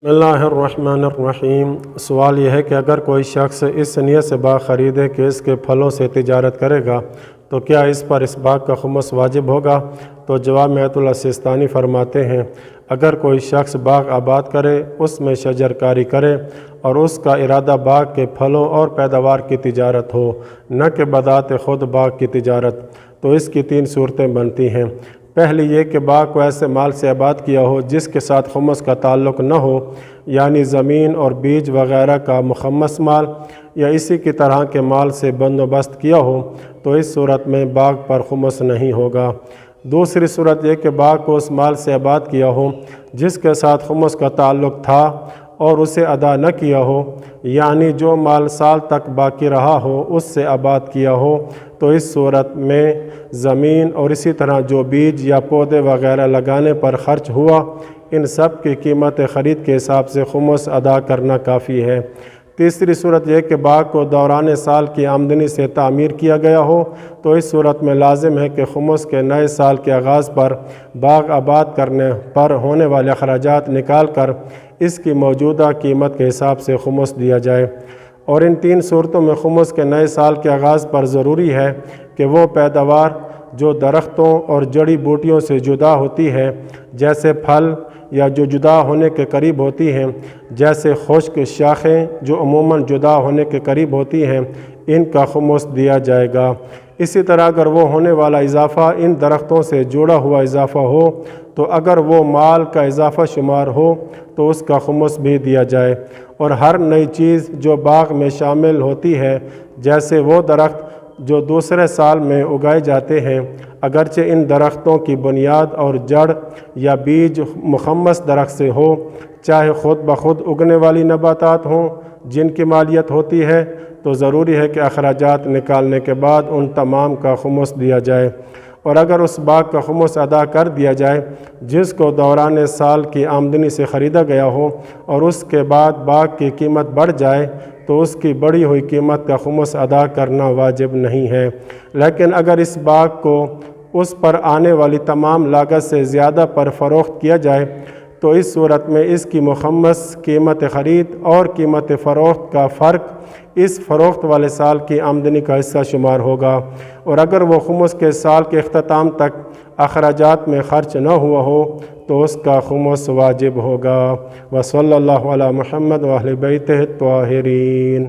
بسم اللہ الرحمن الرحیم۔ سوال یہ ہے کہ اگر کوئی شخص اس نیت سے باغ خریدے کہ اس کے پھلوں سے تجارت کرے گا تو کیا اس پر اس باغ کا خمس واجب ہوگا؟ تو جواب میں آیت اللہ سیستانی فرماتے ہیں، اگر کوئی شخص باغ آباد کرے، اس میں شجر کاری کرے اور اس کا ارادہ باغ کے پھلوں اور پیداوار کی تجارت ہو، نہ کہ بذات خود باغ کی تجارت، تو اس کی 3 صورتیں بنتی ہیں۔ پہلی یہ کہ باغ کو ایسے مال سے آباد کیا ہو جس کے ساتھ خمس کا تعلق نہ ہو، یعنی زمین اور بیج وغیرہ کا مخمس مال یا اسی کی طرح کے مال سے بندوبست کیا ہو، تو اس صورت میں باغ پر خمس نہیں ہوگا۔ دوسری صورت یہ کہ باغ کو اس مال سے آباد کیا ہو جس کے ساتھ خمس کا تعلق تھا اور اسے ادا نہ کیا ہو، یعنی جو مال سال تک باقی رہا ہو اس سے آباد کیا ہو، تو اس صورت میں زمین اور اسی طرح جو بیج یا پودے وغیرہ لگانے پر خرچ ہوا، ان سب کی قیمت خرید کے حساب سے خمس ادا کرنا کافی ہے۔ تیسری صورت یہ کہ باغ کو دوران سال کی آمدنی سے تعمیر کیا گیا ہو، تو اس صورت میں لازم ہے کہ خمس کے نئے سال کے آغاز پر باغ آباد کرنے پر ہونے والے اخراجات نکال کر اس کی موجودہ قیمت کے حساب سے خمس دیا جائے۔ اور ان 3 صورتوں میں خمس کے نئے سال کے آغاز پر ضروری ہے کہ وہ پیداوار جو درختوں اور جڑی بوٹیوں سے جدا ہوتی ہے، جیسے پھل، یا جو جدا ہونے کے قریب ہوتی ہیں جیسے خشک شاخیں جو عموماً جدا ہونے کے قریب ہوتی ہیں، ان کا خمس دیا جائے گا۔ اسی طرح اگر وہ ہونے والا اضافہ ان درختوں سے جڑا ہوا اضافہ ہو تو اگر وہ مال کا اضافہ شمار ہو تو اس کا خمس بھی دیا جائے۔ اور ہر نئی چیز جو باغ میں شامل ہوتی ہے، جیسے وہ درخت جو دوسرے سال میں اگائے جاتے ہیں، اگرچہ ان درختوں کی بنیاد اور جڑ یا بیج مخمس درخت سے ہو، چاہے خود بخود اگنے والی نباتات ہوں جن کی مالیت ہوتی ہے، تو ضروری ہے کہ اخراجات نکالنے کے بعد ان تمام کا خمس دیا جائے۔ اور اگر اس باغ کا خمس ادا کر دیا جائے جس کو دوران سال کی آمدنی سے خریدا گیا ہو اور اس کے بعد باغ کی قیمت بڑھ جائے، تو اس کی بڑھی ہوئی قیمت کا خمس ادا کرنا واجب نہیں ہے۔ لیکن اگر اس باغ کو اس پر آنے والی تمام لاگت سے زیادہ پر فروخت کیا جائے تو اس صورت میں اس کی مخمس قیمت خرید اور قیمت فروخت کا فرق اس فروخت والے سال کی آمدنی کا حصہ شمار ہوگا۔ اور اگر وہ خمس کے سال کے اختتام تک اخراجات میں خرچ نہ ہوا ہو تو اس کا خمس واجب ہوگا۔ وصلی اللہ علی محمد و اہل بیتہ الطاہرین۔